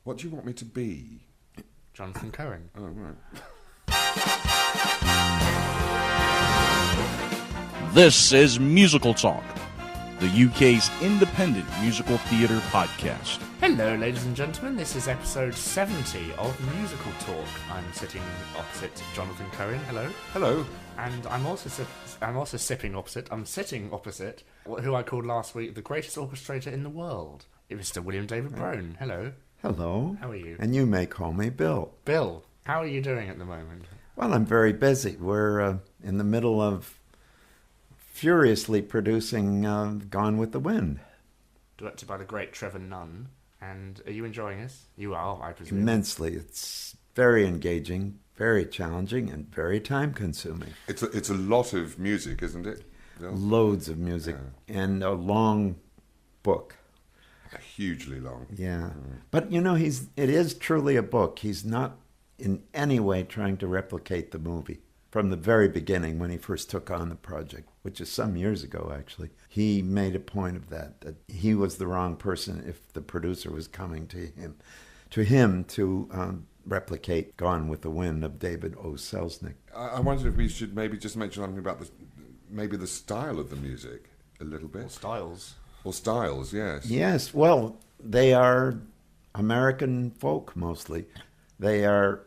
What do you want me to be? Jonathan Cohen. Oh, right. This is Musical Talk, the UK's independent musical theatre podcast. Hello, ladies and gentlemen. This is episode 70 of Musical Talk. I'm sitting opposite Jonathan Cohen. Hello. Hello. And I'm also sitting opposite who I called last week the greatest orchestrator in the world, Mr. William David Brohn. Hello. Hello. How are you? And you may call me Bill. Bill, how are you doing at the moment? Well, I'm very busy. We're in the middle of furiously producing Gone with the Wind. Directed by the great Trevor Nunn. And are you enjoying this? You are, I presume. Immensely. It's very engaging, very challenging, and very time-consuming. It's a lot of music, isn't it? Bill? Loads of music and a long book. Hugely long. Yeah. But, you know, it is truly a book. He's not in any way trying to replicate the movie. From the very beginning, when he first took on the project, which is some years ago, actually, he made a point of that he was the wrong person if the producer was coming to him to replicate Gone with the Wind of David O. Selznick. I wondered if we should maybe just mention something about the style of the music a little bit. Or styles, yes. Yes, well, they are American folk mostly. They are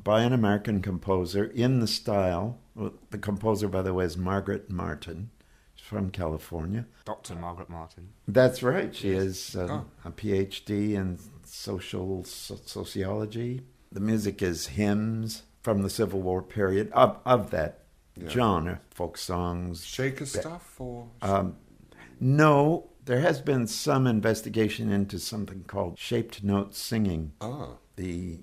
by an American composer in the style. The composer, by the way, is Margaret Martin. She's from California. Dr. Margaret Martin. That's right. She is a PhD in sociology. The music is hymns from the Civil War period of that genre, folk songs. Shaker stuff? Or No, there has been some investigation into something called shaped note singing. The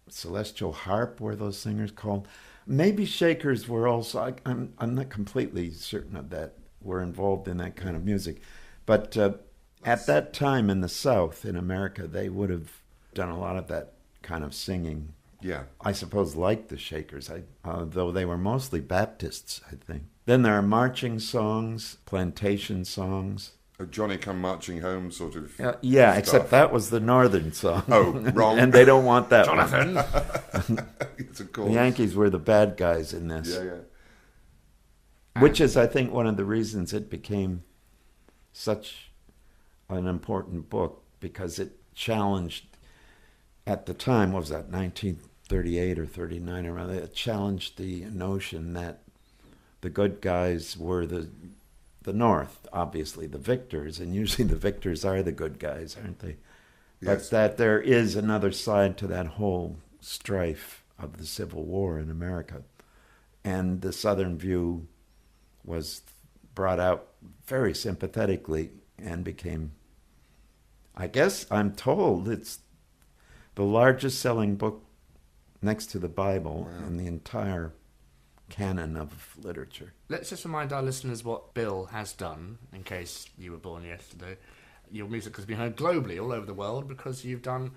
celestial harp were those singers called. Maybe Shakers were also, I'm not completely certain of that, were involved in that kind of music. But at that time in the South, in America, they would have done a lot of that kind of singing. Yeah. I suppose like the Shakers, though they were mostly Baptists, I think. Then there are marching songs, plantation songs. A Johnny Come Marching Home sort of yeah, stuff. Except that was the northern song. Oh, wrong. And they don't want that Jonathan! It's a call. The Yankees were the bad guys in this. Yeah. Which is, I think, one of the reasons it became such an important book, because it challenged, at the time, what was that, 1938 or 39 or rather, it challenged the notion that the good guys were the North, obviously, the victors, and usually the victors are the good guys, aren't they? Yes. But that there is another side to that whole strife of the Civil War in America. And the Southern view was brought out very sympathetically and became, I guess I'm told, it's the largest selling book next to the Bible in the entire canon of literature. Let's just remind our listeners what Bill has done, in case you were born yesterday. Your music has been heard globally, all over the world, because you've done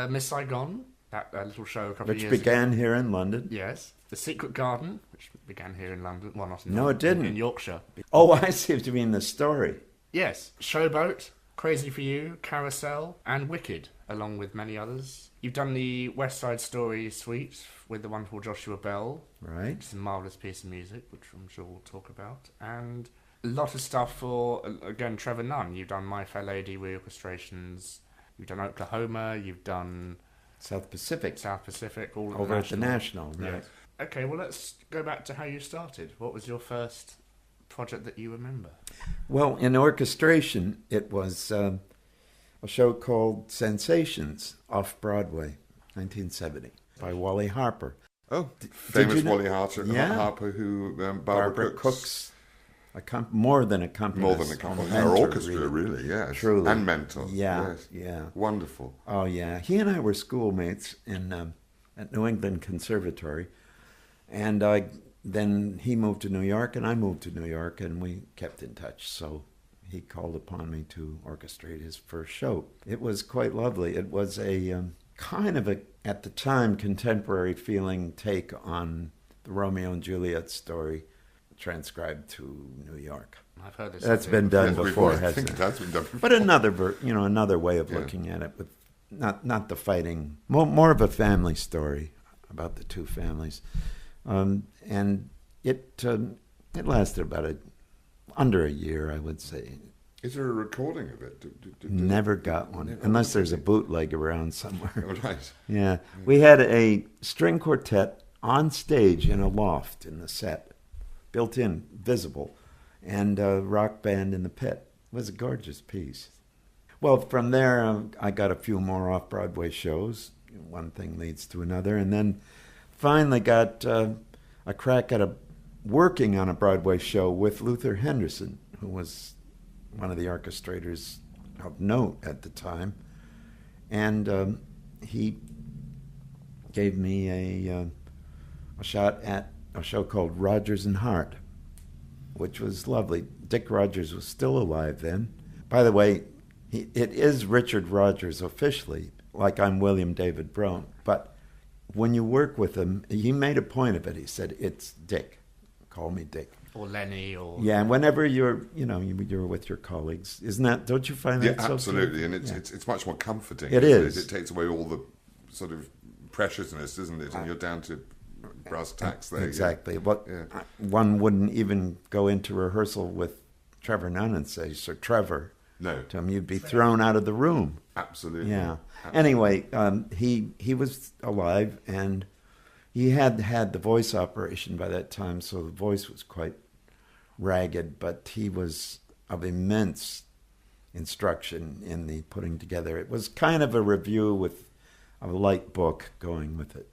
Miss Saigon, that little show a couple of years ago. Which began here in London. Yes. The Secret Garden, which began here in London. Well, not in No, London, it didn't. in Yorkshire. Oh, I see what you mean, the story. Yes. Showboat, Crazy for You, Carousel, and Wicked, along with many others. You've done the West Side Story suite with the wonderful Joshua Bell. Right. Which is a marvellous piece of music, which I'm sure we'll talk about. And a lot of stuff for, again, Trevor Nunn. You've done My Fair Lady reorchestrations. You've done Oklahoma. You've done South Pacific. All over at the National. Yeah. Right. Okay, well, let's go back to how you started. What was your first project that you remember? Well, in orchestration, it was a show called Sensations off Broadway, 1970, by Wally Harper. Oh, famous you know? Wally Harper, Yeah. Harper who Barbara Cook's more than accompanist. Her orchestra, really, yes. Truly. And mentor. Yeah, yes. yeah. Wonderful. Oh, yeah. He and I were schoolmates at New England Conservatory. And then he moved to New York, and I moved to New York, and we kept in touch. So he called upon me to orchestrate his first show. It was quite lovely. It was a kind of at the time, contemporary feeling take on the Romeo and Juliet story transcribed to New York. I've heard this. That's been done before, hasn't it? That's been done before. But another way of looking at it with not the fighting, more of a family story about the two families. And it lasted about under a year, I would say. Is there a recording of it? Never got one, unless there's a bootleg around somewhere. Oh, right. Yeah. We had a string quartet on stage in a loft in the set, built in, visible, and a rock band in the pit. It was a gorgeous piece. Well, from there, I got a few more off-Broadway shows. One thing leads to another, and then finally got a crack at working on a Broadway show with Luther Henderson, who was one of the orchestrators of note at the time. And he gave me a shot at a show called Rodgers and Hart, which was lovely. Dick Rodgers was still alive then. By the way, it is Richard Rodgers officially, like I'm William David Brohn. But when you work with him, he made a point of it. He said, "It's Dick. Call me Dick." Or Lenny, or... Yeah, and whenever you're with your colleagues. Isn't that, don't you find that so absolutely, true? and it's much more comforting. It is. It takes away all the sort of preciousness, isn't it? And you're down to brass tacks there. Exactly. But one wouldn't even go into rehearsal with Trevor Nunn and say, "Sir Trevor." No. To him, you'd be thrown out of the room. Absolutely. Yeah. Absolutely. Anyway, he was alive, and he had the voice operation by that time, so the voice was quite ragged, but he was of immense instruction in the putting together. It was kind of a review with a light book going with it.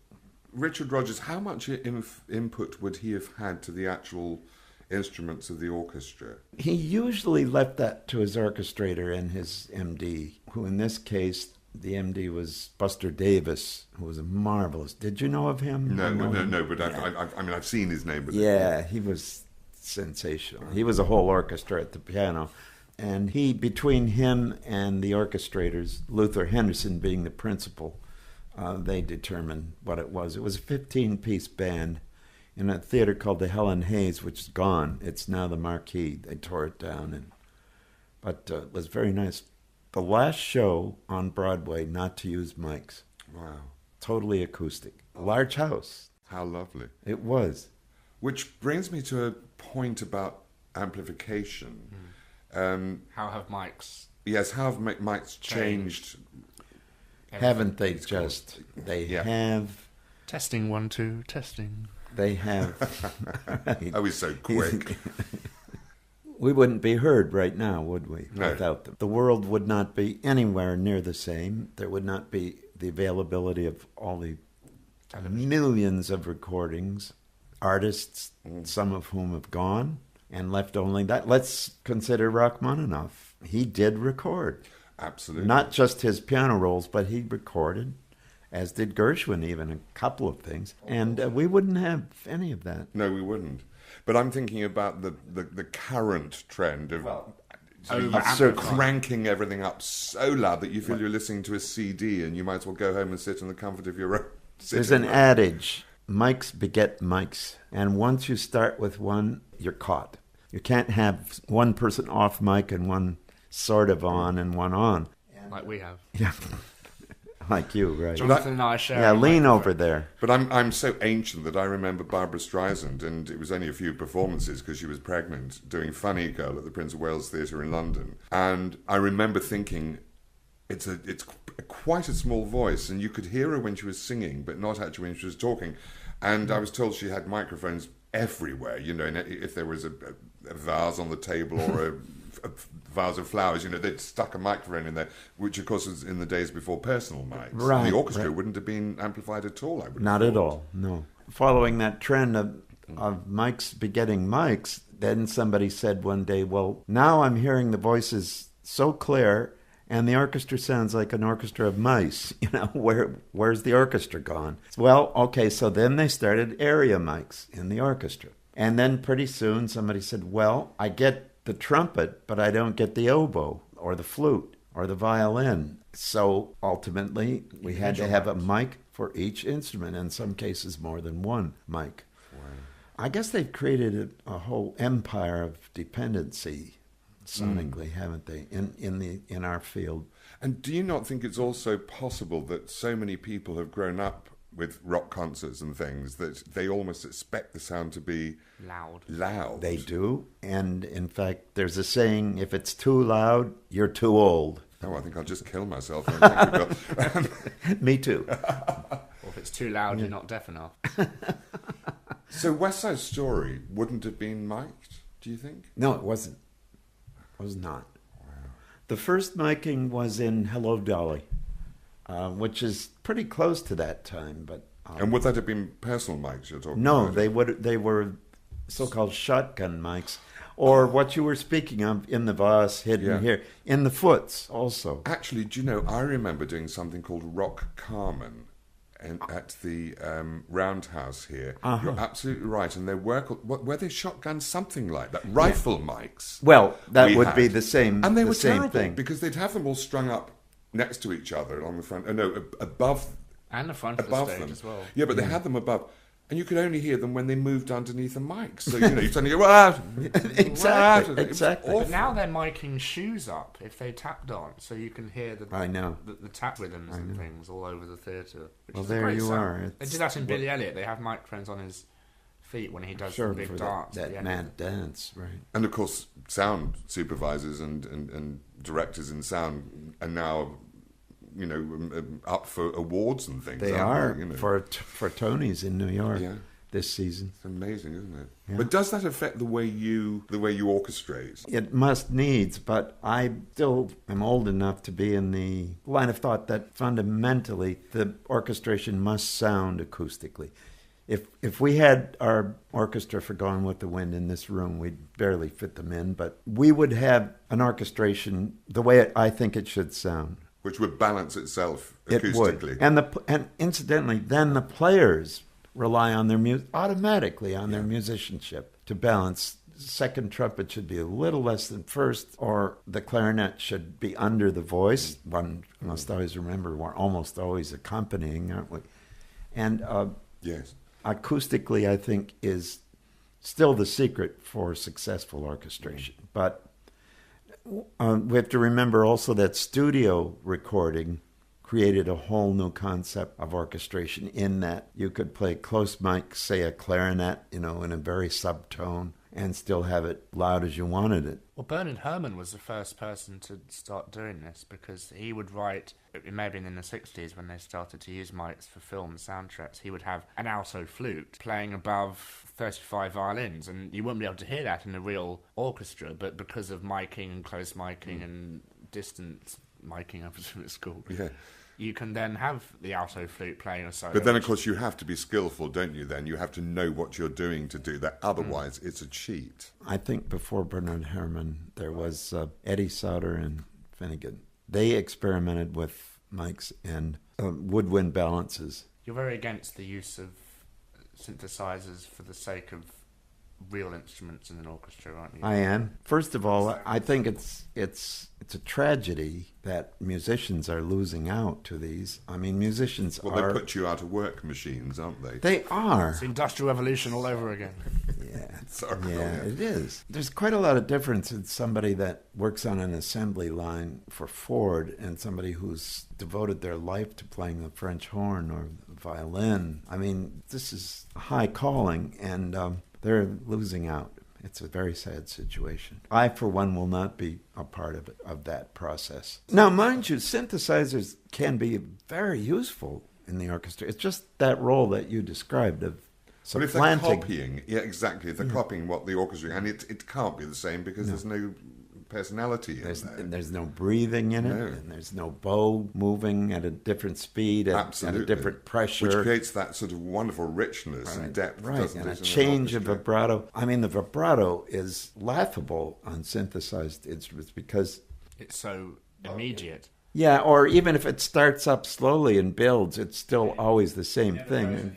Richard Rodgers, how much input would he have had to the actual instruments of the orchestra? He usually left that to his orchestrator and his MD, who in this case, the MD was Buster Davis, who was a marvelous. Did you know of him? No, but I've seen his name. But yeah, he was sensational. He was a whole orchestra at the piano. And between him and the orchestrators, Luther Henderson being the principal, they determined what it was. It was a 15-piece band in a theater called the Helen Hayes, which is gone. It's now the Marquis. They tore it down, but it was very nice. The last show on Broadway not to use mics. Wow. Totally acoustic. Large house. How lovely. It was. Which brings me to a point about amplification. How have mics? Yes, how have mics changed? Haven't they just? They have. Testing 1 2 testing. They have. Right. Oh, he's so quick. We wouldn't be heard right now, would we, no. without them? The world would not be anywhere near the same. There would not be the availability of all the millions of recordings, artists, some of whom have gone, and left only that. Let's consider Rachmaninoff. He did record. Absolutely. Not just his piano rolls, but he recorded, as did Gershwin even, a couple of things. And we wouldn't have any of that. No, we wouldn't. But I'm thinking about the current trend of cranking everything up so loud that you feel you're listening to a CD and you might as well go home and sit in the comfort of your own. There's an adage, mics beget mics. And once you start with one, you're caught. You can't have one person off mic and one sort of on and one on. Like we have. Yeah. Like you, right? Jonathan and I share. Yeah, lean over there. But I'm so ancient that I remember Barbara Streisand, and it was only a few performances because she was pregnant, doing Funny Girl at the Prince of Wales Theatre in London. And I remember thinking, it's quite a small voice, and you could hear her when she was singing, but not actually when she was talking. And I was told she had microphones everywhere. You know, if there was a vase on the table or a vase of flowers, you know, they'd stuck a microphone in there, which of course was in the days before personal mics. Right. The orchestra wouldn't have been amplified at all, I would Not at all, no. Following that trend of mics begetting mics, then somebody said one day, well, now I'm hearing the voices so clear and the orchestra sounds like an orchestra of mice. You know, where's the orchestra gone? Well, okay, so then they started area mics in the orchestra. And then pretty soon somebody said, well, I get the trumpet, but I don't get the oboe or the flute or the violin. So ultimately, we had to have a mic for each instrument, in some cases more than one mic. Wow. I guess they've created a whole empire of dependency sonically, haven't they, in our field? And do you not think it's also possible that so many people have grown up with rock concerts and things that they almost expect the sound to be loud? They do. And in fact, there's a saying, if it's too loud, you're too old. Oh, I think I'll just kill myself. Thank you, Bill. Me too. Or if it's too loud, you're not deaf enough. So West Side Story wouldn't have been mic'd, do you think? No, it wasn't. It was not. The first miking was in Hello, Dolly, which is pretty close to that time. But and would that have been personal mics you're talking no, about? they were so-called shotgun mics, or what you were speaking of in the vase, hidden here, in the foots also. Actually, do you know, I remember doing something called Rock Carmen at the Roundhouse here. You're absolutely right. And were they shotgun something like that? Rifle mics. Well, that would be the same. And they the were same terrible thing. because they'd have them all strung up next to each other on the front. Above. And the front of the above stage them as well. Yeah, but they had them above. And you could only hear them when they moved underneath the mics. So, you suddenly go, wow. Exactly. But now they're miking shoes up if they tapped on, so you can hear the tap rhythms and things all over the theatre. Well, there you are. They did that in Billy Elliot. They have microphones on his feet when he does the big dance. That mad dance, right. And, of course, sound supervisors and directors in sound are now... up for awards and things. They are for Tonys in New York this season. It's amazing, isn't it? Yeah. But does that affect the way you orchestrate? It must needs, but I still am old enough to be in the line of thought that fundamentally the orchestration must sound acoustically. If we had our orchestra for Gone with the Wind in this room, we'd barely fit them in, but we would have an orchestration the way I think it should sound. Which would balance itself acoustically. It would. And incidentally, then the players rely on their automatically on their musicianship to balance. Second trumpet should be a little less than first, or the clarinet should be under the voice. One must always remember we're almost always accompanying, aren't we? And yes, acoustically, I think, is still the secret for successful orchestration. But we have to remember also that studio recording created a whole new concept of orchestration in that you could play close mic, say a clarinet, in a very subtone, and still have it loud as you wanted it. Well, Bernard Herrmann was the first person to start doing this because he would write, it may have been in the 60s when they started to use mics for film soundtracks, he would have an alto flute playing above 35 violins, and you wouldn't be able to hear that in a real orchestra, but because of miking and close miking and distant miking, I presume it's called, you can then have the alto flute playing a solo. But then, of course, you have to be skillful, don't you, then? You have to know what you're doing to do that. Otherwise, it's a cheat. I think before Bernard Herrmann, there was Eddie Sauter and Finnegan. They experimented with mics and woodwind balances. You're very against the use of synthesizers for the sake of real instruments in an orchestra, aren't you? I am. First of all, I think it's a tragedy that musicians are losing out to these. I mean, musicians are... Well, they put you out of work machines, aren't they? They are. It's the Industrial Revolution all over again. It is. There's quite a lot of difference in somebody that works on an assembly line for Ford and somebody who's devoted their life to playing the French horn or the violin. I mean, this is a high calling, and they're losing out. It's a very sad situation. I, for one, will not be a part of that process. Now, mind you, synthesizers can be very useful in the orchestra. It's just that role that you described of supplanting. But if they're copying, exactly, if they're copying what the orchestra... And it can't be the same because there's no personality in there. There's no breathing in it, and there's no bow moving at a different speed, at a different pressure. Which creates that sort of wonderful richness and depth. Right, and a change of vibrato. I mean, the vibrato is laughable on synthesized instruments because... It's so immediate. Yeah, or even if it starts up slowly and builds, it's still always the same thing.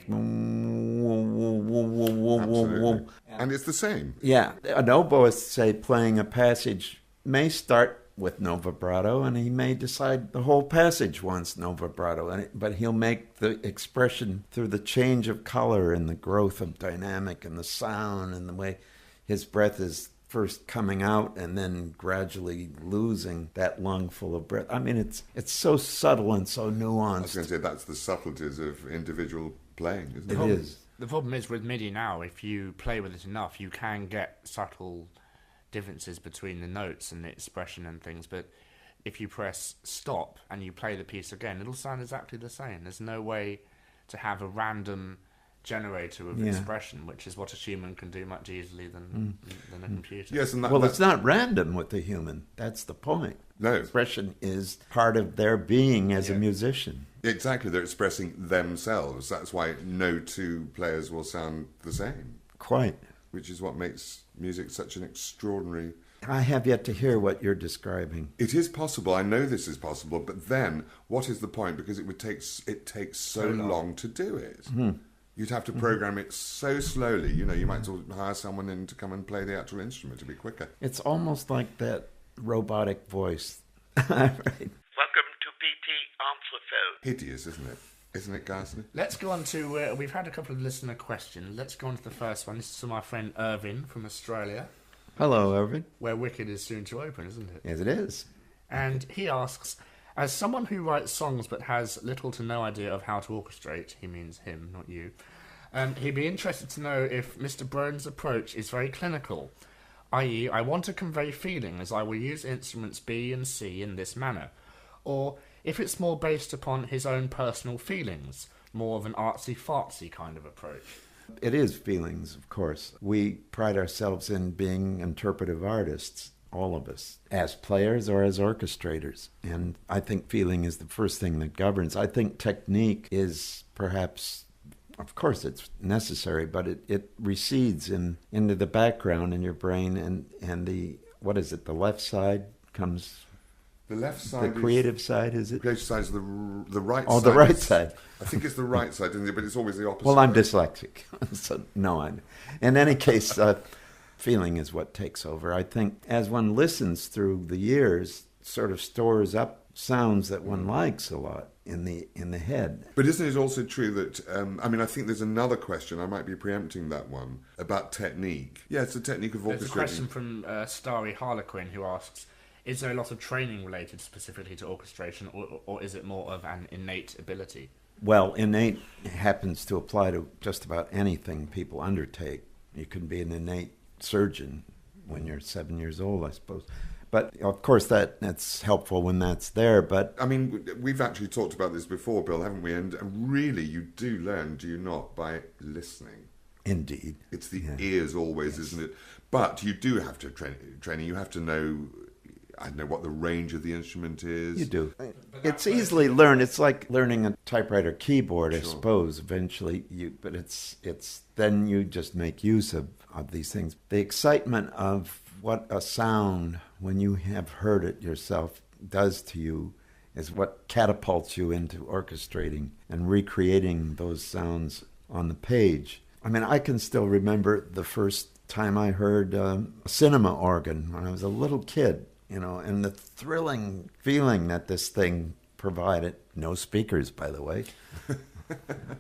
Absolutely. And it's the same. Yeah, an oboist, say, playing a passage may start with no vibrato, and he may decide the whole passage wants no vibrato, but he'll make the expression through the change of color and the growth of dynamic and the sound and the way his breath is first coming out and then gradually losing that lung full of breath. I mean, it's so subtle and so nuanced. I was going to say that's the subtleties of individual playing, isn't it? It is. The problem is with MIDI now, if you play with it enough, you can get subtle differences between the notes and the expression and things, but if you press stop and you play the piece again, it'll sound exactly the same. There's no way to have a random generator of expression, which is what a human can do much easily than a computer. Yes, and Well, it's not random with the human. That's the point. No. Expression is part of their being as a musician. Exactly, they're expressing themselves. That's why no two players will sound the same. Quite. Which is what makes music such an extraordinary... I have yet to hear what you're describing. It is possible. I know this is possible, but then what is the point? Because it takes so long to do it. You'd have to program it so slowly. You know, you might as well hire someone in to come and play the actual instrument to be quicker. It's almost like that robotic voice. Right. Welcome to PT Ampliphone. Hideous, isn't it? Isn't it, ghastly? Let's go on to... we've had a couple of listener questions. Let's go on to the first one. This is from our friend Irvin from Australia, Hello, Irvin. where Wicked is soon to open, isn't it? Yes, it is. And he asks, as someone who writes songs but has little to no idea of how to orchestrate, he means him, not you, he'd be interested to know if Mr. Brohn's approach is very clinical, i.e. I want to convey feeling as I will use instruments B and C in this manner, or if it's more based upon his own personal feelings, more of an artsy-fartsy kind of approach. It is feelings, of course. We pride ourselves in being interpretive artists, all of us, as players or as orchestrators. And I think feeling is the first thing that governs. I think technique is perhaps, of course it's necessary, but it recedes into the background in your brain, and the, what is it, the left side comes... The left side The creative side, is it? The creative side is the right side. Oh, the right side. I think it's the right side, isn't it? But it's always the opposite. Well, I'm dyslexic, so no. In any case, feeling is what takes over. I think as one listens through the years, sort of stores up sounds that one likes a lot in the head. But isn't it also true that, I think there's another question, I might be preempting that one, about technique. Yeah, it's the technique of orchestrating. There's a question from Starry Harlequin who asks, is there a lot of training related specifically to orchestration, or is it more of an innate ability? Well, innate happens to apply to just about anything people undertake. You can be an innate surgeon when you're 7 years old, I suppose. But, of course, that's helpful when that's there, but... I mean, we've actually talked about this before, Bill, haven't we? And really, you do learn, do you not, by listening? Indeed. It's the ears always, isn't it? But you do have to training. You have to know... I don't know what the range of the instrument is. You do. It's easily learned. It's like learning a typewriter keyboard, I suppose, eventually. But it's then you just make use of these things. The excitement of what a sound, when you have heard it yourself, does to you is what catapults you into orchestrating and recreating those sounds on the page. I mean, I can still remember the first time I heard a cinema organ when I was a little kid. You know, and the thrilling feeling that this thing provided, no speakers, by the way,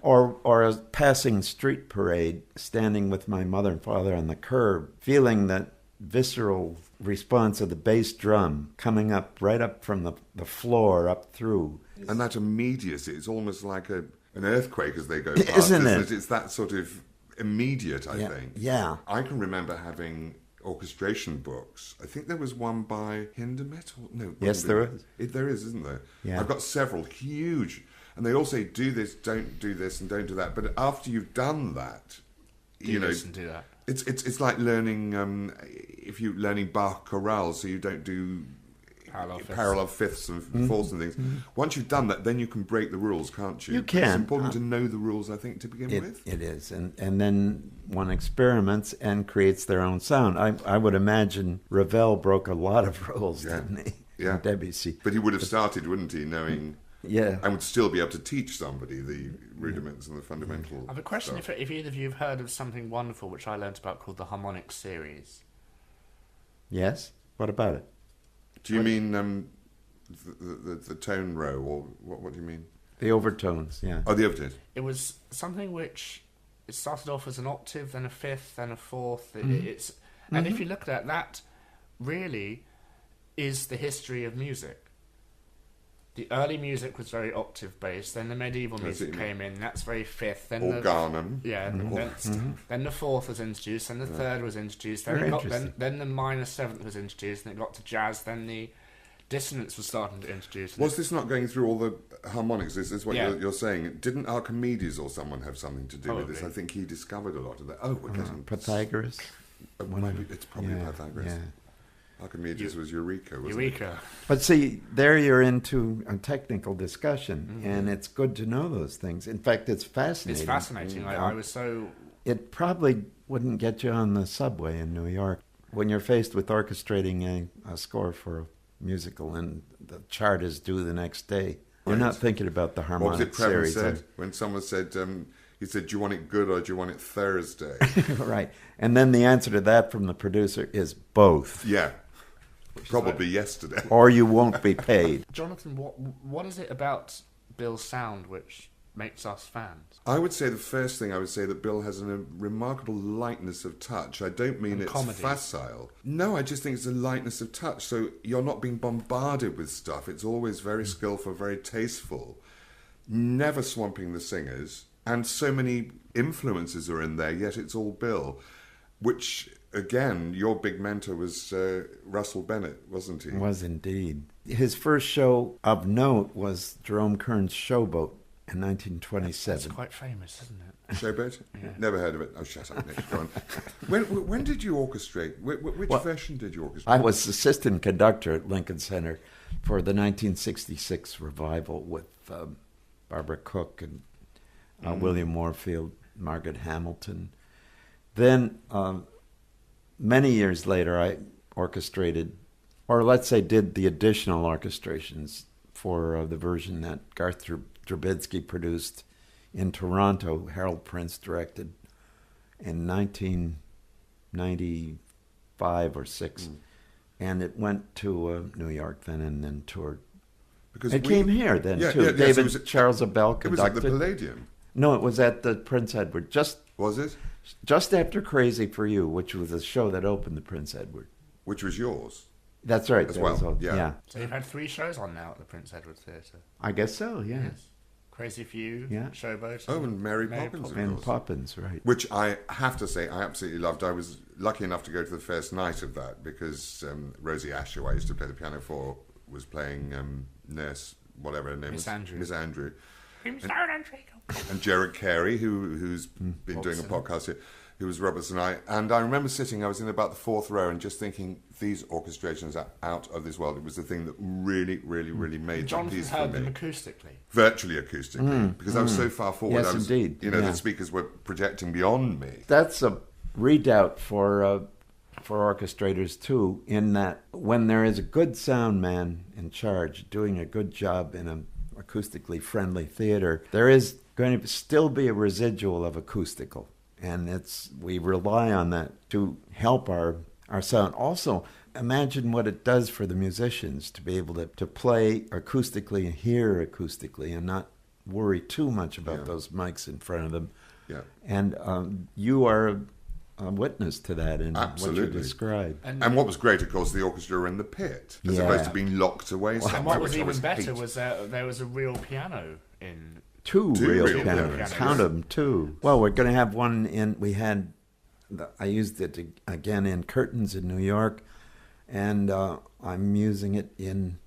or a passing street parade, standing with my mother and father on the curb, feeling that visceral response of the bass drum coming up right up from the floor up through. And that immediacy, it's almost like an earthquake as they go past, isn't it? It's that sort of immediate, I think. Yeah. I can remember having... orchestration books. I think there was one by Hindemith. No, yes, there is. There is, isn't there? Yeah. I've got several huge, and they all say do this, don't do this, and don't do that. But after you've done that, do this and do that. It's like learning if you're learning Bach chorales, so you don't do parallel fifths and fourths and things. Once you've done that, then you can break the rules, can't you? You can. It's important to know the rules, I think, to begin with. It is, and then one experiments and creates their own sound. I would imagine Ravel broke a lot of rules, didn't he? Yeah. Debussy. But he would have started, wouldn't he, knowing... Yeah. And would still be able to teach somebody the rudiments and the fundamental I have a question stuff. if either of you have heard of something wonderful which I learnt about called the harmonic series. Yes? What about it? Do you mean the tone row, or what do you mean? The overtones, yeah. Oh, the overtones. It was something which it started off as an octave, then a fifth, then a fourth. And if you look at that, really is the history of music. The early music was very octave-based, then the medieval music came in, that's very fifth. Then Organum. Then the fourth was introduced, then the third was introduced, then the minor seventh was introduced, and it got to jazz, then the dissonance was starting to introduce. Was this not going through all the harmonics? Is this what you're saying? Didn't Archimedes or someone have something to do with this? I think he discovered a lot of that. Oh, we're getting... Pythagoras? Maybe it's probably Pythagoras. Yeah. Archimedes was Eureka, wasn't Eureka. But see, there you're into a technical discussion, and it's good to know those things. In fact, it's fascinating. It's fascinating. I was so... It probably wouldn't get you on the subway in New York. When you're faced with orchestrating a score for a musical and the chart is due the next day, you're not thinking about the harmonic What was it Previn series. said? When someone said... he said, do you want it good or do you want it Thursday? Right. And then the answer to that from the producer is both. Yeah. Probably yesterday. Or you won't be paid. Jonathan, what is it about Bill's sound which makes us fans? I would say the first thing I would say that Bill has a remarkable lightness of touch. I don't mean it's comedy. facile. No, I just think it's a lightness of touch. So you're not being bombarded with stuff. It's always very skillful, very tasteful. Never swamping the singers. And so many influences are in there, yet it's all Bill. Which, again, your big mentor was Russell Bennett, wasn't he? Was indeed. His first show of note was Jerome Kern's Showboat in 1927. That's quite famous, isn't it? Showboat? Yeah. Never heard of it. Oh, shut up, Nick. Go on. When did you orchestrate? Which version did you orchestrate? I was assistant conductor at Lincoln Center for the 1966 revival with Barbara Cook and William Warfield, Margaret Hamilton. Then, many years later, I orchestrated, or let's say did the additional orchestrations for the version that Garth Drabinsky produced in Toronto, Harold Prince directed in 1995 or 6. And it went to New York then and then toured. Because it came here then, too. David so Charles Abel conducted. It was at the Palladium. No, it was at the Prince Edward. Was it? Just after Crazy for You, which was the show that opened the Prince Edward. Which was yours. That's right. As well, yeah. So you've had 3 shows on now at the Prince Edward Theatre. I guess so, yes. Crazy for You, Yeah. Showboat. Oh, and Mary Poppins, of And course. Poppins, right. Which I have to say I absolutely loved. I was lucky enough to go to the first night of that because Rosie Asher, who I used to play the piano for, was playing Nurse, whatever her name Miss is. Andrew. Miss Andrew. And And Jared Carey, who's been doing a podcast here, who was Roberts and I. And I remember I was in about the 4th row and just thinking, these orchestrations are out of this world. It was the thing that really, really, really made the piece for heard them me. acoustically. Virtually acoustically. Because I was so far forward. Yes, indeed. The speakers were projecting beyond me. That's a redoubt for orchestrators, too, in that when there is a good sound man in charge doing a good job in an acoustically friendly theater, there is going to still be a residual of acoustical. And we rely on that to help our sound. Also, imagine what it does for the musicians to be able to play acoustically and hear acoustically and not worry too much about those mics in front of them. Yeah. And you are a witness to that in Absolutely. what you described. And what was great, of course, the orchestra were in the pit, as opposed to being locked away somewhere. And what was which I even better hate. was there was a real piano in... Two real real pianos. pianos. Count them, 2. Well, we're going to have one I used it again in Curtains in New York, and I'm using it in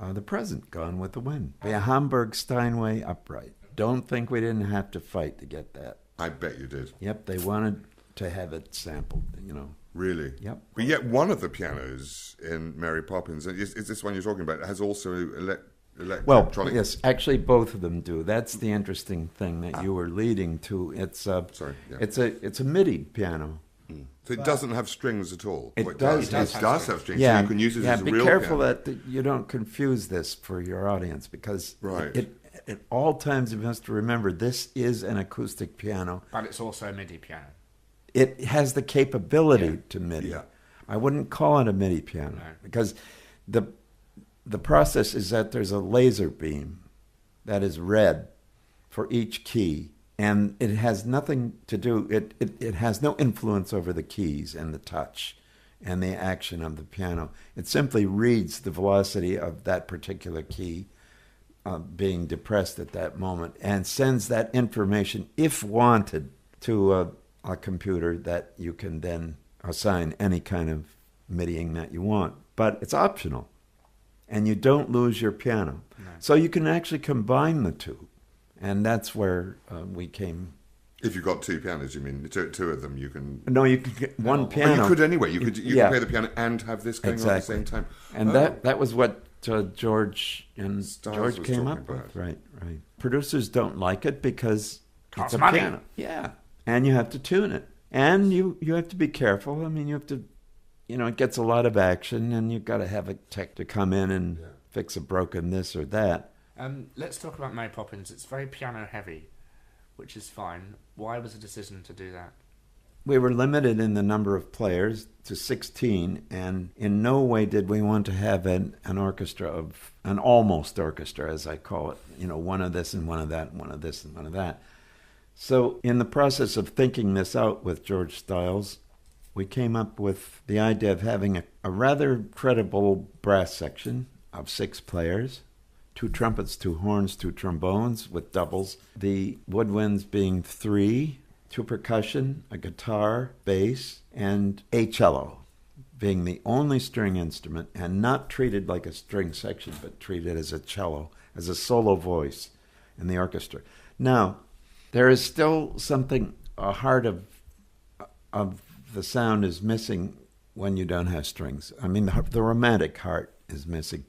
the present, Gone with the Wind. A Hamburg Steinway upright. Don't think we didn't have to fight to get that. I bet you did. Yep, they wanted to have it sampled, Really? Yep. But yet one of the pianos in Mary Poppins, is this one you're talking about, has also electronic... yes, actually both of them do. That's the interesting thing that you were leading to. It's it's a MIDI piano. So it doesn't have strings at all? It Well, does. It does have strings, Yeah, so you can use it as a be real careful piano. that you don't confuse this for your audience, because Right. at all times you must remember this is an acoustic piano. But it's also a MIDI piano. It has the capability to MIDI. Yeah. I wouldn't call it a MIDI piano, No. because the process is that there's a laser beam that is red for each key, And it has nothing to do, it has no influence over the keys and the touch and the action of the piano. It simply reads the velocity of that particular key being depressed at that moment and sends that information, if wanted, to a computer that you can then assign any kind of MIDIing that you want. But it's optional, and you don't lose your piano. No. So you can actually combine the two, and that's where we came. If you've got two pianos, you mean two of them, you can... No, you could get one piano. Oh, you could anyway. You could play the piano and have this going on at the same time. And that was what George came up with. Right. Producers don't like it because it's a piano. Yeah. And you have to tune it. And you have to be careful. I mean, you have to, it gets a lot of action, and you've got to have a tech to come in and fix a broken this or that. Let's talk about Mary Poppins. It's very piano heavy, which is fine. Why was the decision to do that? We were limited in the number of players to 16, and in no way did we want to have an orchestra an almost orchestra, as I call it. One of this and one of that, and one of this and one of that. So in the process of thinking this out with George Stiles, we came up with the idea of having a rather credible brass section of 6 players, 2 trumpets, 2 horns, 2 trombones with doubles, the woodwinds being 3, 2 percussion, a guitar, bass, and a cello, being the only string instrument, and not treated like a string section, but treated as a cello, as a solo voice in the orchestra. Now, there is still something, a heart of the sound is missing when you don't have strings. I mean, the romantic heart is missing.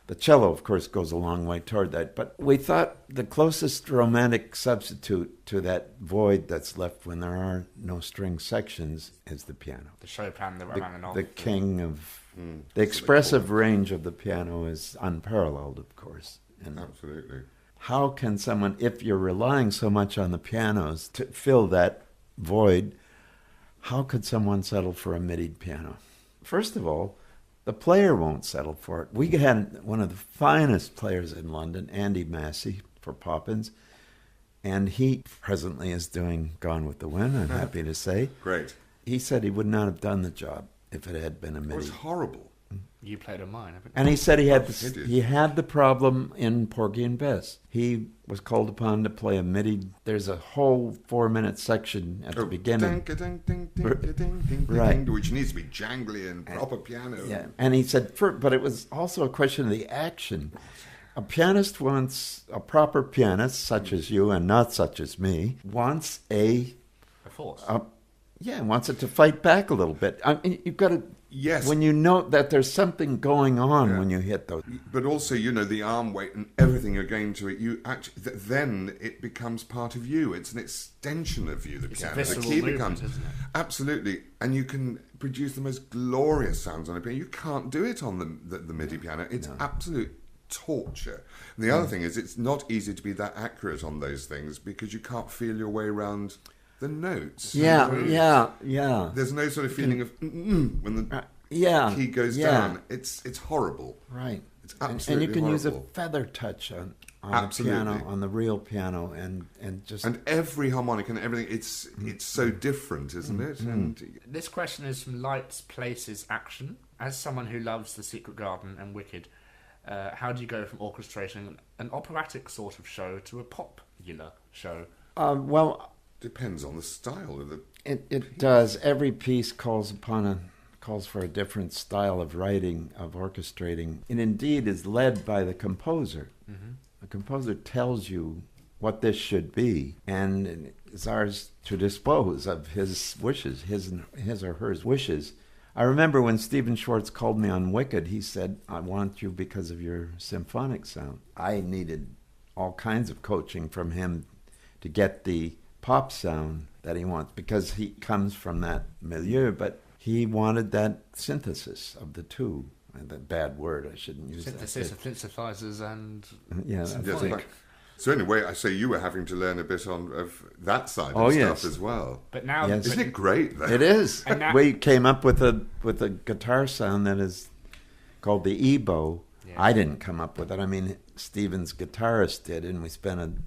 The cello, of course, goes a long way toward that. But we thought the closest romantic substitute to that void that's left when there are no string sections is the piano. The Chopin, the Rachmaninoff. The king of... the expressive range of the piano is unparalleled, of course. And absolutely. How can someone, if you're relying so much on the pianos to fill that void, how could someone settle for a MIDI piano? First of all, the player won't settle for it. We had one of the finest players in London, Andy Massey, for Poppins, and he presently is doing Gone with the Wind, I'm happy to say. Great. He said he would not have done the job if it had been a MIDI. It was horrible. You played on mine, haven't you? And he said he had the problem in Porgy and Bess. He was called upon to play a MIDI. There's a whole 4-minute section at the beginning. Right. Which needs to be jangly and proper piano. Yeah. And he said, but it was also a question of the action. A pianist wants, a proper pianist, such as you and not such as me, wants a force. Wants it to fight back a little bit. I mean, you've got to... Yes. When you know that there's something going on when you hit those. But also, the arm weight and everything you're going to it, you actually, then it becomes part of you. It's an extension of you, the piano. The key becomes, isn't it? Absolutely. And you can produce the most glorious sounds on a piano. You can't do it on the MIDI piano. It's absolute torture. And the other thing is, it's not easy to be that accurate on those things because you can't feel your way around the notes. Yeah. There's no sort of feeling of when the key goes down. It's horrible. Right. It's absolutely and you can horrible. use a feather touch on the piano, on the real piano, and just... And every harmonic and everything, it's so different, isn't it? And this question is from Lights, Places, Action. As someone who loves The Secret Garden and Wicked, how do you go from orchestrating an operatic sort of show to a popular show? Depends on the style of the... It does. Every piece calls for a different style of writing, of orchestrating, and indeed is led by the composer. Mm-hmm. The composer tells you what this should be, and it's ours to dispose of his wishes, his or her wishes. I remember when Stephen Schwartz called me on Wicked, he said, "I want you because of your symphonic sound." I needed all kinds of coaching from him to get the pop sound that he wants, because he comes from that milieu, but he wanted that synthesis of the two. The bad word, I shouldn't use synthesis of synthesizers and symphonic. So anyway, I say you were having to learn a bit of that side of stuff as well. But now, isn't it great? Though? It is. We came up with a guitar sound that is called the EBow. Yeah. I didn't come up with it. I mean, Stephen's guitarist did, and we spent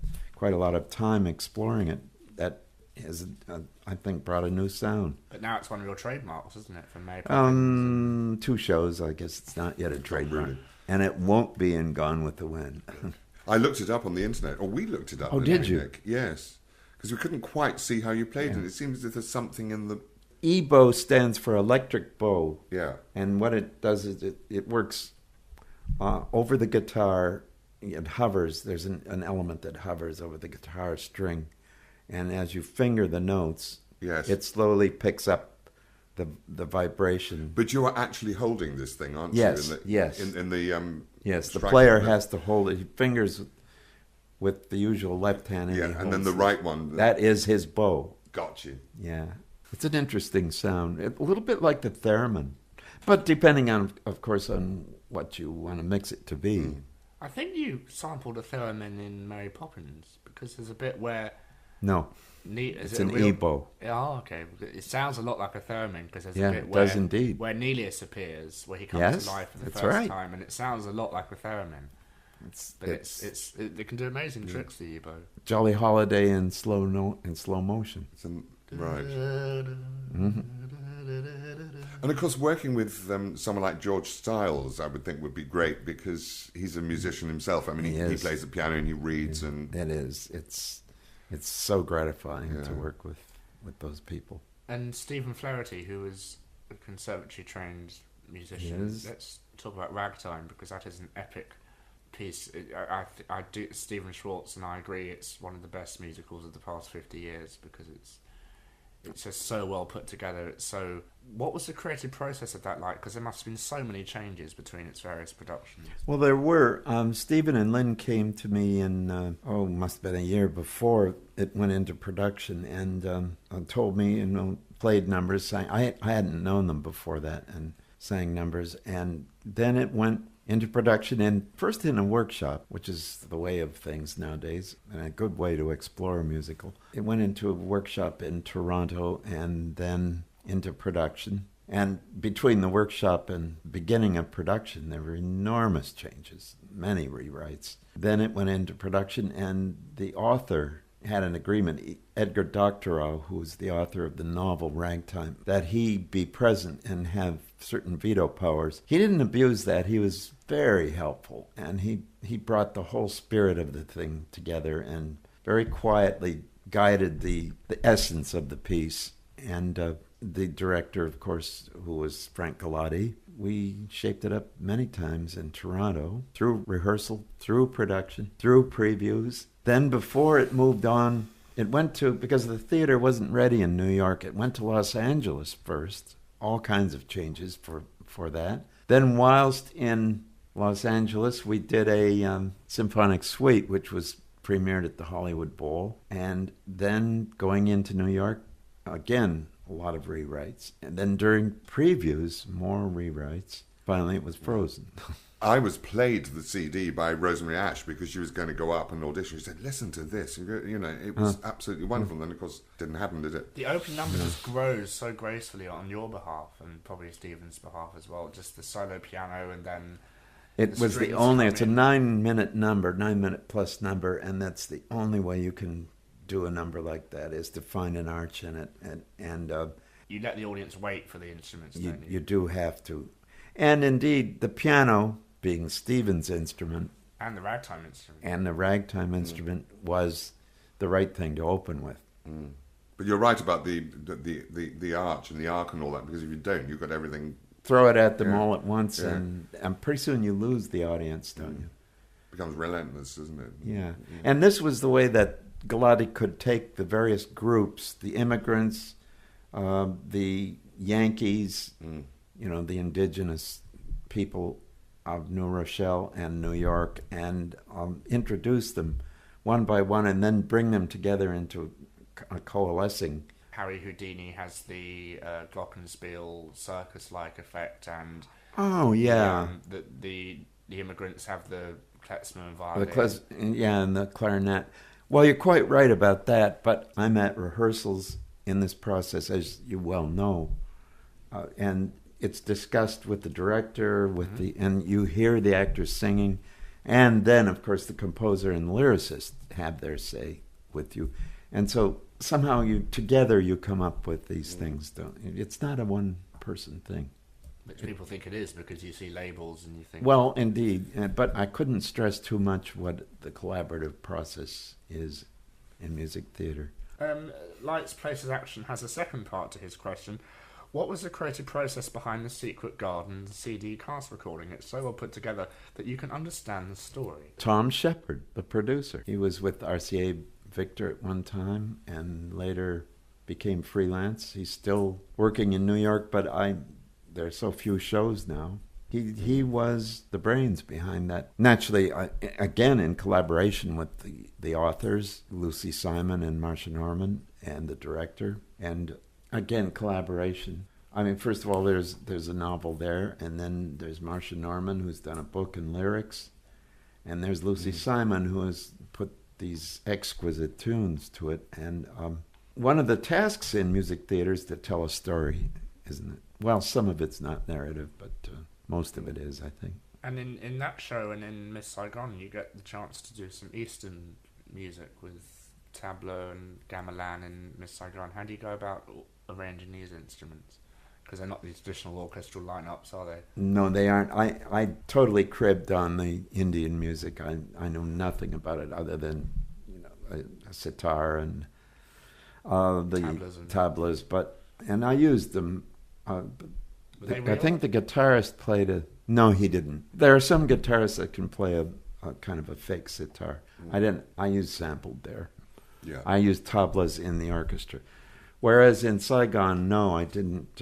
quite a lot of time exploring it. That has, I think, brought a new sound. But now it's one of your trademarks, isn't it, from Mary Poppins? 2 shows, I guess it's not yet a trademark. Really. And it won't be in Gone with the Wind. I looked it up on the internet, or we looked it up. Oh, did you? Nick. Yes. Because we couldn't quite see how you played it. It seems as if there's something in the... E-bow stands for electric bow. Yeah. And what it does is it works over the guitar. It hovers. There's an element that hovers over the guitar string. And as you finger the notes, it slowly picks up the vibration. But you are actually holding this thing, aren't yes, you? Yes. In the yes, the player has to hold it. He fingers with the usual left hand. And then the right one. That is his bow. Got you. Yeah. It's an interesting sound. A little bit like the theremin. But depending on, of course, on what you want to mix it to be. I think you sampled a theremin in Mary Poppins, because there's a bit where... No. It's an E-bow. Oh, okay. It sounds a lot like a theremin, because there's a bit does indeed. where Nelius appears, where he comes to life for the first time, and it sounds a lot like a theremin. It can do amazing tricks, the E-bow. Jolly Holiday in slow motion. Right. And of course, working with someone like George Stiles, I would think would be great, because he's a musician himself. I mean, he plays the piano and he reads. And it is. It's so gratifying to work with those people. And Stephen Flaherty, who is a conservatory-trained musician. Let's talk about Ragtime, because that is an epic piece. I do. Stephen Schwartz and I agree it's one of the best musicals of the past 50 years, because it's just so well put together. What was the creative process of that like? Because there must have been so many changes between its various productions. Well, there were. Stephen and Lynn came to me in, must have been a year before it went into production, and told me, played numbers. Sang. I hadn't known them before that, and sang numbers. And then it went into production, and first in a workshop, which is the way of things nowadays, and a good way to explore a musical. It went into a workshop in Toronto, and then into production. And between the workshop and beginning of production, there were enormous changes, many rewrites. Then it went into production, and the author had an agreement, Edgar Doctorow, who was the author of the novel Ragtime, that he be present and have certain veto powers. He didn't abuse that. He was very helpful, and he brought the whole spirit of the thing together and very quietly guided the essence of the piece. And the director, of course, who was Frank Galati, we shaped it up many times in Toronto, through rehearsal, through production, through previews. Then before it moved on, it went to, because the theater wasn't ready in New York, it went to Los Angeles first. All kinds of changes for that. Then whilst in Los Angeles, we did a symphonic suite, which was premiered at the Hollywood Bowl. And then going into New York, again, a lot of rewrites. And then during previews, more rewrites. Finally, it was Frozen. I was played the CD by Rosemary Ash because she was going to go up and audition. She said, listen to this. It was absolutely wonderful. And then, of course, didn't happen, did it? The opening number just grows so gracefully on your behalf, and probably Stephen's behalf as well. Just the solo piano, and then... It's a 9-minute number, 9-minute plus number, and that's the only way you can do a number like that, is to find an arch in it. And you let the audience wait for the instruments, don't you? You do have to. And indeed, the piano, being Stephen's instrument, and the ragtime instrument, was the right thing to open with. But you're right about the arch and the arc and all that, because if you don't, you've got everything. Throw it at them all at once, and pretty soon you lose the audience, don't you? It becomes relentless, doesn't it? Yeah. And this was the way that Galati could take the various groups, the immigrants, the Yankees, the indigenous people of New Rochelle and New York, and introduce them one by one, and then bring them together into a coalescing. Harry Houdini has the glockenspiel circus-like effect, and the immigrants have the klezmer and violin. And the clarinet. Well, you're quite right about that, but I'm at rehearsals in this process, as you well know, and it's discussed with the director, and you hear the actors singing, And then, of course, the composer and the lyricist have their say with you. And so somehow together you come up with these things. It's not a one-person thing. Which people think it is because you see labels and you think... Well, indeed. But I couldn't stress too much what the collaborative process is in music theater. Lights, Places, Action has a second part to his question. What was the creative process behind the Secret Garden CD cast recording? It's so well put together that you can understand the story. Tom Shepard, the producer. He was with RCA Victor at one time and later became freelance. He's still working in New York, but there are so few shows now. He was the brains behind that. Naturally, again, in collaboration with the authors, Lucy Simon and Marcia Norman, and the director. And again, collaboration. I mean, first of all, there's a novel there, and then there's Marcia Norman, who's done a book and lyrics, and there's Lucy Simon, who has put these exquisite tunes to it. And one of the tasks in music theater is to tell a story, isn't it? Well, some of it's not narrative, but most of it is, I think. And in that show and in Miss Saigon, you get the chance to do some Eastern music with tabla and gamelan in Miss Saigon. How do you go about arranging these instruments? Because they're not these traditional orchestral lineups, are they? No, they aren't. I totally cribbed on the Indian music. I know nothing about it other than a sitar and the tablas. And I used them. I think the guitarist played No, he didn't. There are some guitarists that can play a kind of a fake sitar. I used sampled there. Yeah. I used tablas in the orchestra. Whereas in Saigon, no, I didn't.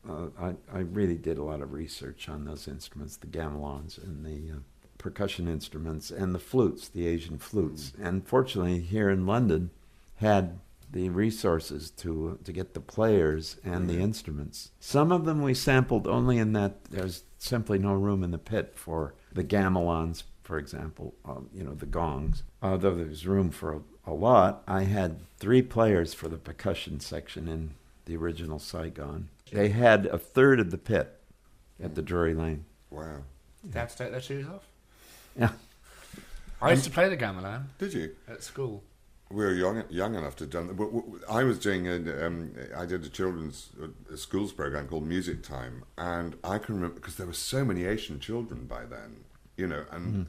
I really did a lot of research on those instruments, the gamelans and the percussion instruments and the flutes, the Asian flutes. And fortunately, here in London, had the resources to get the players and the instruments. Some of them we sampled only in that there's simply no room in the pit for the gamelans, for example, the gongs. Although there's room for a lot, I had 3 players for the percussion section in the original Saigon. They had a third of the pit at the Drury Lane. Wow. Did they have to take their shoes off? Yeah. I used to play the gamelan. Did you? At school. We were young enough to have done that. I was doing I did a children's schools program called Music Time, and I can remember because there were so many Asian children by then, and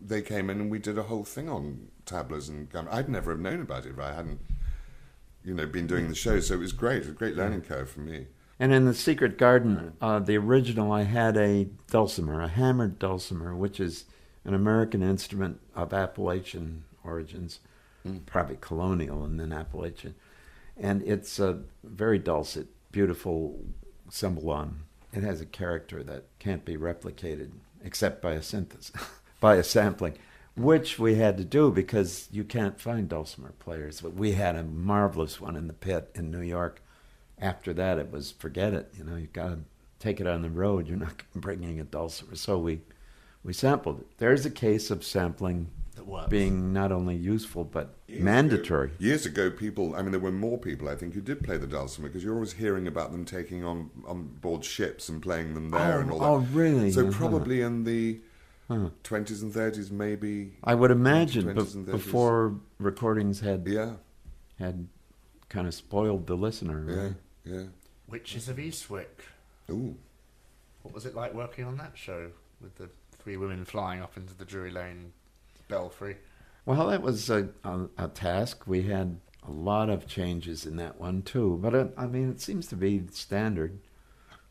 they came in and we did a whole thing on tablas and I'd never have known about it if I hadn't, been doing the show. So it was great. It was a great learning curve for me. And in the Secret Garden, the original, I had a dulcimer, a hammered dulcimer, which is an American instrument of Appalachian origins, probably colonial and then Appalachian. And it's a very dulcet, beautiful cymbalon. It has a character that can't be replicated except by a synthesis, by a sampling, which we had to do because you can't find dulcimer players. But we had a marvelous one in the pit in New York. After that, it was forget it. You've got to take it on the road. You're not bringing a dulcimer. So we sampled it. There's a case of sampling being not only useful but mandatory. Years ago, there were more people, I think, who did play the dulcimer because you're always hearing about them taking on board ships and playing them there and all that. Oh, really? So probably in the 20s and 30s, maybe. I would imagine before recordings had kind of spoiled the listener. Right? Yeah. Witches of Eastwick. Ooh. What was it like working on that show with the 3 women flying up into the Drury Lane belfry? Well, that was a task. We had a lot of changes in that one too, but it seems to be standard.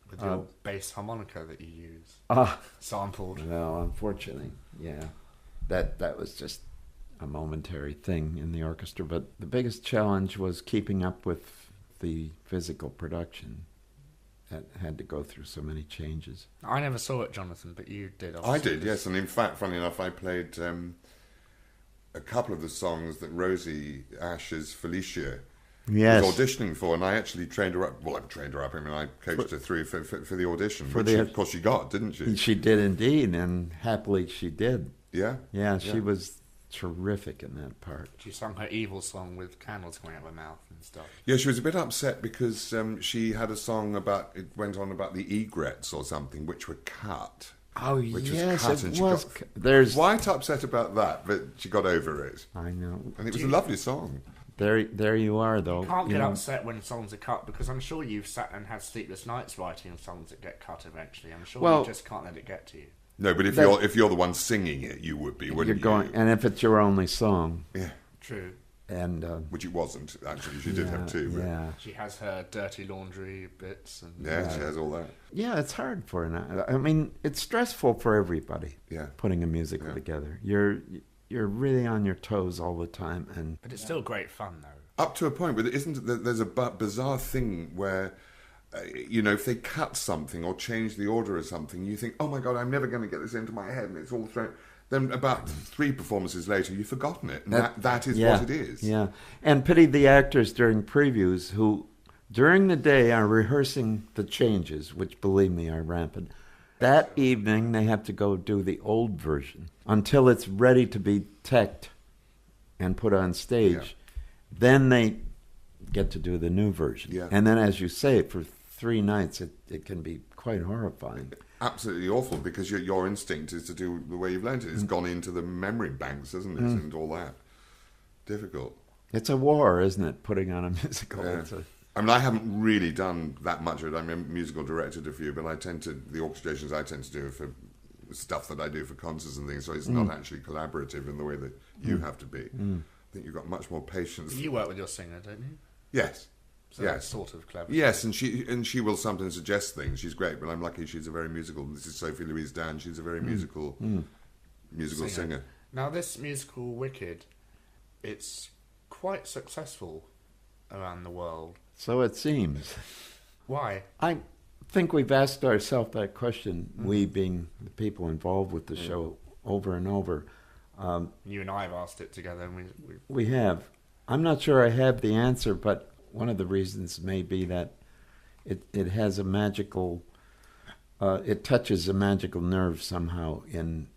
With your bass harmonica that you use, sampled. Well, unfortunately, yeah, that was just a momentary thing in the orchestra. But the biggest challenge was keeping up with the physical production. That had to go through so many changes. I never saw it, Jonathan, but you did. I did, yes. And in fact, funny enough, I played a couple of the songs that Rosie Ash's Felicia was auditioning for, and I actually trained her up. Well, I trained her up. I coached her through for the audition, which of course she got, didn't she? She did indeed, and happily she did. Yeah? Yeah, she was terrific in that part. She sung her evil song with candles coming out of her mouth and stuff. Yeah, she was a bit upset because she had a song it went on about the egrets or something, which were cut Oh, which yes, was cut, it and she was. got There's. quite upset about that, but she got over it. I know. And it was a lovely song. There you are, though. You can't You get know, upset when songs are cut because I'm sure you've sat and had sleepless nights writing songs that get cut eventually. I'm sure Well, you just can't let it get to you. No, but if you're the one singing it, you would be, wouldn't you're going, you? and if it's your only song, Yeah, True. and which it wasn't, actually. She did have two. But yeah, She has her dirty laundry bits and yeah, she has all that. yeah, it's hard for an. I mean, it's stressful for everybody. Yeah. Putting a musical Yeah. together, you're really on your toes all the time, and But it's still great fun though. Up to a point, but there's a bizarre thing where, if they cut something or change the order of something, you think, oh my God, I'm never going to get this into my head, and it's all thrown. Then about 3 performances later, you've forgotten it. And that is what it is. Yeah, and pity the actors during previews who, during the day, are rehearsing the changes, which, believe me, are rampant. That evening, they have to go do the old version until it's ready to be teched and put on stage. Yeah. Then they get to do the new version. Yeah. And then, as you say, for 3 nights, it can be quite horrifying. Absolutely awful, because your instinct is to do the way you've learned it. It's gone into the memory banks, hasn't it, and all that. Difficult. It's a war, isn't it, putting on a musical? Yeah. I mean, I haven't really done that much of it. I'm a musical director a few, but the orchestrations I tend to do for stuff that I do for concerts and things, so it's not actually collaborative in the way that you have to be. I think you've got much more patience. You work with your singer, don't you? Yes. So Yes. that's sort of clever. Yes, and she will sometimes suggest things. She's great, but I'm lucky she's a very musical. This is Sophie Louise Dan. She's a very musical singer. Now this musical Wicked, it's quite successful around the world. So it seems. Why? I think we've asked ourselves that question, we being the people involved with the show, over and over. You and I have asked it together, and we We have. I'm not sure I have the answer, but one of the reasons may be that it has a magical, it touches a magical nerve somehow, in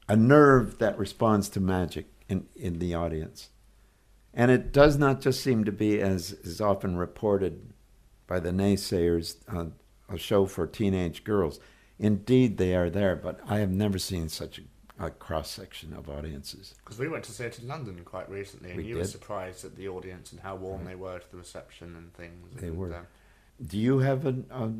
a nerve that responds to magic in the audience. And it does not just seem to be, as is often reported by the naysayers, a show for teenage girls. Indeed, they are there, but I have never seen such a cross-section of audiences. because we went to see it in London quite recently, and We you were did. surprised at the audience and how warm they were to the reception and things. They and, were. Do you have a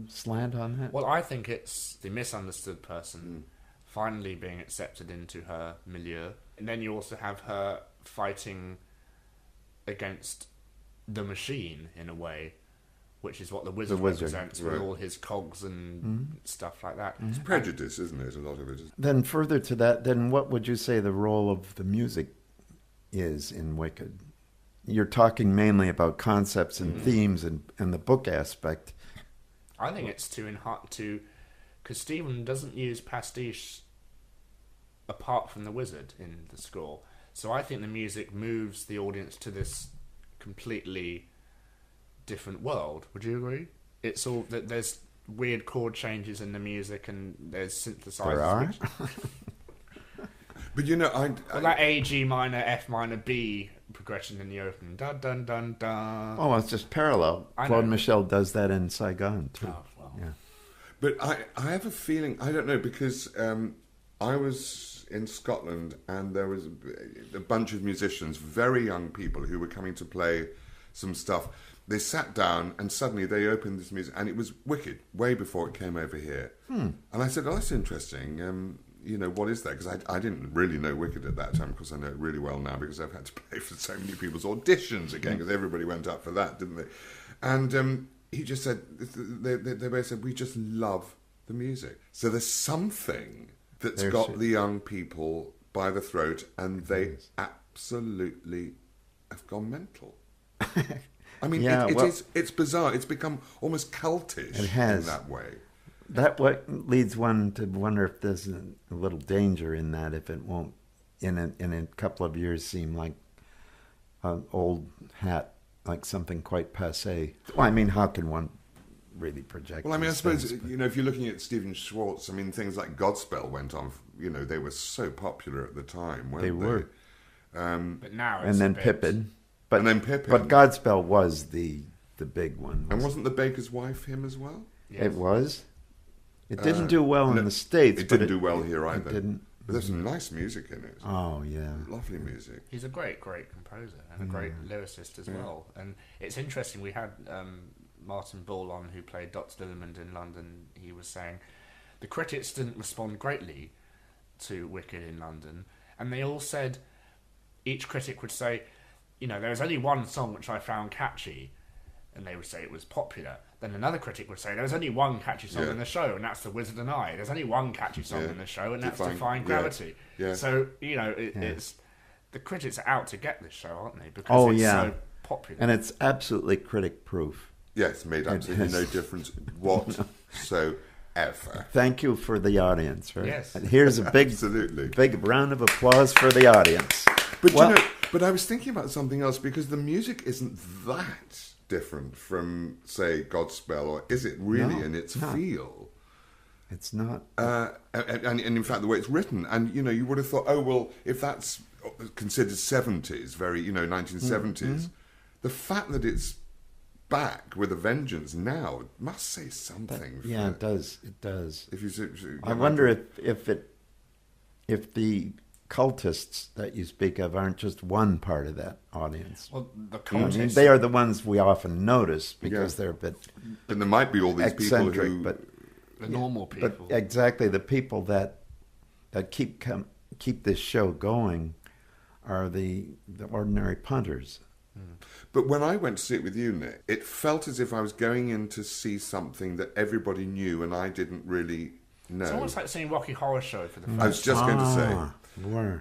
slant on that? well, I think it's the misunderstood person finally being accepted into her milieu, and then you also have her fighting against the machine in a way, which is what the wizard represents with right. all his cogs and stuff like that. It's prejudice, isn't it? A lot of it is. Then further to that, then what would you say the role of the music is in Wicked? You're talking mainly about concepts and themes and the book aspect. I think it's because Stephen doesn't use pastiche apart from the wizard in the score. So I think the music moves the audience to this completely different world. Would you agree? It's all that there's weird chord changes in the music, and there's synthesizers. There are? which- But well, that A, G minor, F minor, B progression in the opening. Dun dun dun dun. Oh, it's just parallel. I Claude know. Michel does that in Saigon, too. Oh, well. Yeah. But I have a feeling, I don't know, because I was in Scotland and there was a bunch of musicians, very young people, who were coming to play some stuff. They sat down and suddenly they opened this music, and it was Wicked, way before it came over here. And I said, oh, that's interesting. What is that? Because I didn't really know Wicked at that time. Of course, I know it really well now because I've had to play for so many people's auditions again, because everybody went up for that, didn't they? And he just said, they both said, we just love the music. So there's something that's got the young people by the throat, and they absolutely have gone mental. I mean, it's bizarre. It's become almost cultish in that way. That what leads one to wonder if there's a little danger in that, if it won't, in a couple of years, seem like an old hat, like something quite passé. Well, I mean, how can one really project? Well, I mean, I these suppose, things, if you're looking at Stephen Schwartz, I mean, things like Godspell went on, they were so popular at the time, weren't they? They were. But now it's and then a bit- Pippin. And then Pippin. But Godspell was the big one. And wasn't The Baker's Wife him as well? Yes. It was? It didn't do well in the States. It didn't do well here either. It didn't. But there's some nice music in it. Oh, yeah. Lovely music. He's a great composer and a great lyricist as well. And it's interesting, we had Martin Ball on, who played Dr. Lillemond in London. He was saying the critics didn't respond greatly to Wicked in London, and they all said, each critic would say, there was only one song which I found catchy, and they would say it was popular. Then another critic would say, there was only one catchy song in the show, and that's The Wizard and I. There's only one catchy song in the show, and that's Defying Gravity. Yeah. So, it's... The critics are out to get this show, aren't they? Because it's so popular. And it's absolutely critic-proof. Yes, made absolutely no difference whatsoever. Thank you for the audience. Right? Yes. And here's a big round of applause for the audience. But but I was thinking about something else, because the music isn't that different from, say, Godspell, or is it really in its feel? It's not. And in fact, the way it's written, and you would have thought, oh well, if that's considered 70s, very 1970s, the fact that it's back with a vengeance now must say something. It does. It does. I wonder if the cultists that you speak of aren't just one part of that audience. Well, the cultists, they are the ones we often notice because they're a bit. And there might be all these people who, the normal people. But exactly, the people that keep this show going are the ordinary punters. But when I went to see it with you, Nick, it felt as if I was going in to see something that everybody knew and I didn't really know. It's almost like seeing Rocky Horror Show for the first time. I was just going to say.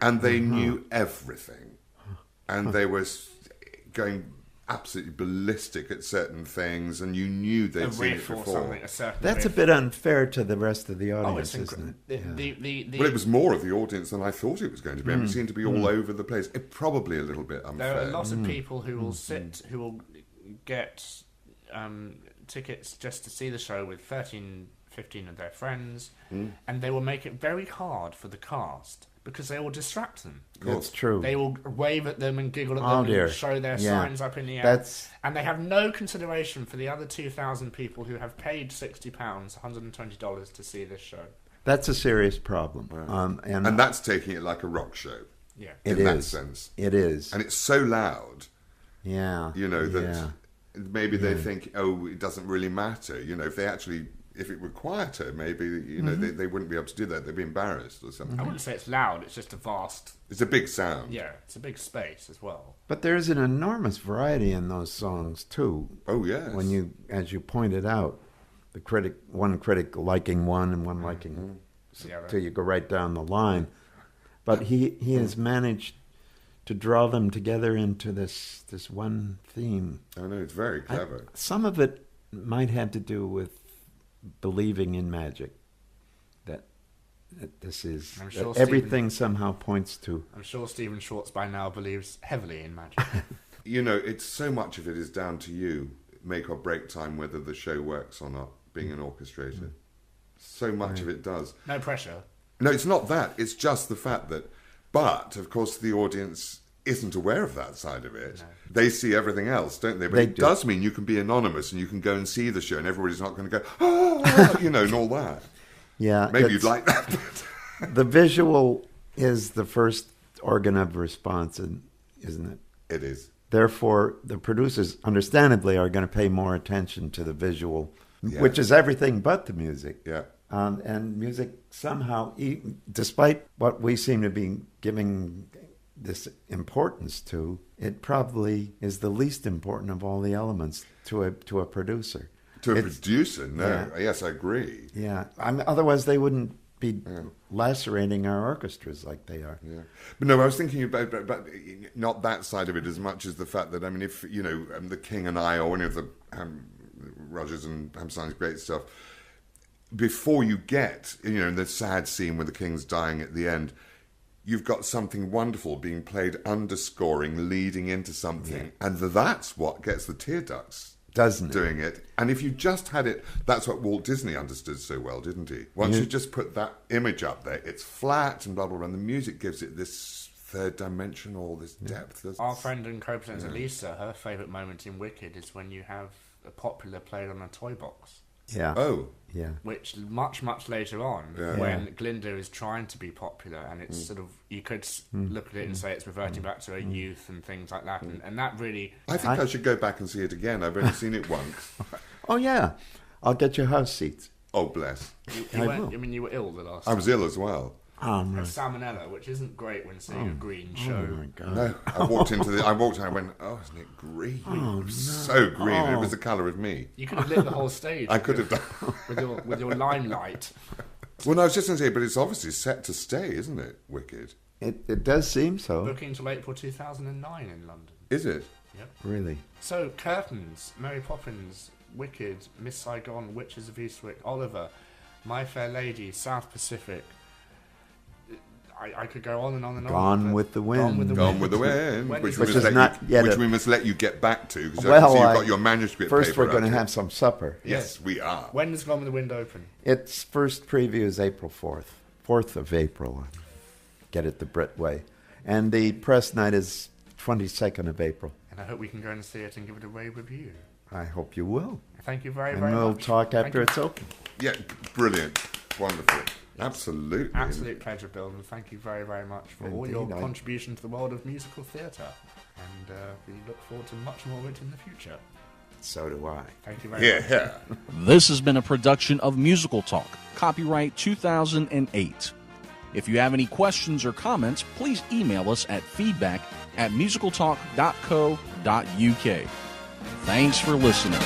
And they knew everything. And they were going absolutely ballistic at certain things, and you knew they'd seen it before. That's a bit unfair to the rest of the audience, isn't it? Well, it was more of the audience than I thought it was going to be. It seemed to be all over the place. It probably a little bit unfair. There are lots of people who will who will get tickets just to see the show with 13, 15 of their friends, and they will make it very hard for the cast, because they will distract them. That's true. They will wave at them and giggle at them and show their signs up in the air. And they have no consideration for the other 2,000 people who have paid £60, $120 to see this show. That's a serious problem. Right. And that's taking it like a rock show. Yeah. In that sense. It is. And it's so loud. Yeah. That maybe they think, it doesn't really matter. If it were quieter, maybe they wouldn't be able to do that. They'd be embarrassed or something. I wouldn't say it's loud. It's just a vast. It's a big sound. Yeah, it's a big space as well. But there's an enormous variety in those songs too. Oh yes. When as you pointed out, one critic liking one and one liking, till you go right down the line. But he has managed to draw them together into this one theme. I know, it's very clever. Some of it might have to do with believing in magic, that this is everything somehow points to. I'm sure Stephen Schwartz by now believes heavily in magic. It's so much of it is down to you, make or break time, whether the show works or not, being an orchestrator. So much of it does. No pressure. No, it's not that. It's just the fact that, but of course the audience isn't aware of that side of it. No. They see everything else, don't they? But it does mean you can be anonymous and you can go and see the show, and everybody's not going to go, and all that. Yeah. Maybe you'd like that. The visual is the first organ of response, isn't it? It is. Therefore, the producers, understandably, are going to pay more attention to the visual, which is everything but the music. Yeah. And music somehow, despite what we seem to be giving this importance to, it probably is the least important of all the elements to a producer. To a producer, no. Yeah. Yes, I agree. Yeah, otherwise they wouldn't be lacerating our orchestras like they are. Yeah, but no, I was thinking about not that side of it as much as the fact that, if The King and I, or any of the Rodgers and Hammerstein's great stuff, before you get in the sad scene where the King's dying at the end, you've got something wonderful being played, underscoring, leading into something. Yeah. And that's what gets the tear ducts. Doesn't it? Doing it. And if you just had it, that's what Walt Disney understood so well, didn't he? Once you just put that image up there, it's flat and blah, blah, blah. And the music gives it this third dimension, all this depth. Our friend and co-presenter Lisa, her favourite moment in Wicked is when you have a popular played on a toy box. Yeah. Oh. Yeah. Which much later on, Yeah. when Glinda is trying to be popular, and it's sort of, you could look at it and say it's reverting back to her youth and things like that, and that really... I think I should go back and see it again. I've only seen it once. Oh, yeah. I'll get your house seats. Oh, bless. You were ill the last I was ill as well. Oh, no. salmonella, which isn't great when seeing a green show. Oh, my God. No, I walked and I went, oh, isn't it green? Oh, it was so green. It was the colour of me. You could have lit the whole stage. I could have done. with your limelight. Well, no, I was just going to say, but it's obviously set to stay, isn't it, Wicked? It does seem so. Booking till April 2009 in London. Is it? Yep. Really. So, Curtains, Mary Poppins, Wicked, Miss Saigon, Witches of Eastwick, Oliver, My Fair Lady, South Pacific. I could go on and on and on. Gone with the Wind. Gone with the Wind, Which we must let you get back to, because Well, you've got your manuscript first paper we're going to out have some supper. Yes, we are. When does Gone with the Wind open? Its first preview is April 4th. 4th of April. Get it the Brit way. And the press night is 22nd of April. And I hope we can go and see it and give it a rave review. I hope you will. Thank you very And much. we'll talk after it's open. Yeah, brilliant. Wonderful. Absolutely. Absolute pleasure, Bill, and thank you very, very much for all your Indeed, contribution to the world of musical theatre. And we look forward to much more of it in the future. So do I. Thank you very much. Yeah. This has been a production of Musical Talk, copyright 2008. If you have any questions or comments, please email us at feedback@musicaltalk.co.uk. Thanks for listening.